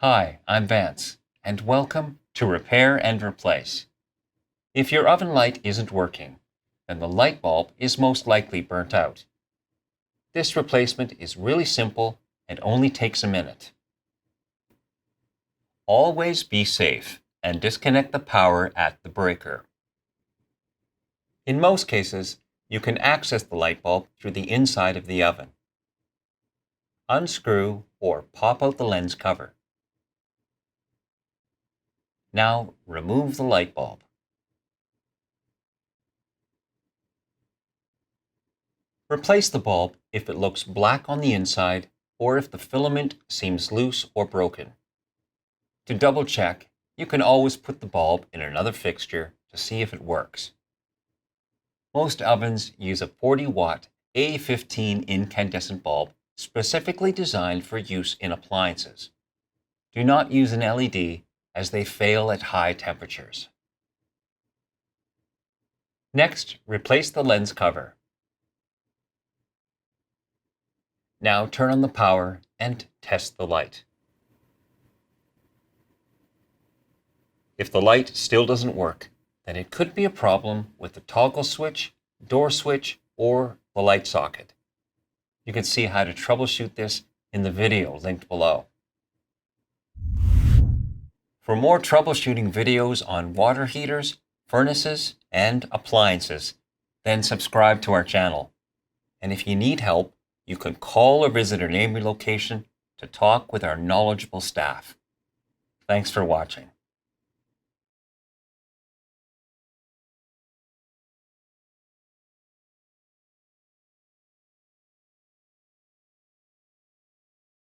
Hi, I'm Vance, and welcome to Repair and Replace. If your oven light isn't working, then the light bulb is most likely burnt out. This replacement is really simple and only takes a minute. Always be safe and disconnect the power at the breaker. In most cases, you can access the light bulb through the inside of the oven. Unscrew or pop out the lens cover. Now remove the light bulb. Replace the bulb if it looks black on the inside or if the filament seems loose or broken. To double check, you can always put the bulb in another fixture to see if it works. Most ovens use a 40-watt A15 incandescent bulb specifically designed for use in appliances. Do not use an LED as they fail at high temperatures. Next, replace the lens cover. Now turn on the power and test the light. If the light still doesn't work, then it could be a problem with the toggle switch, door switch, or the light socket. You can see how to troubleshoot this in the video linked below. For more troubleshooting videos on water heaters, furnaces, and appliances, then subscribe to our channel. And if you need help, you can call or visit our AMRE location to talk with our knowledgeable staff. Thanks for watching.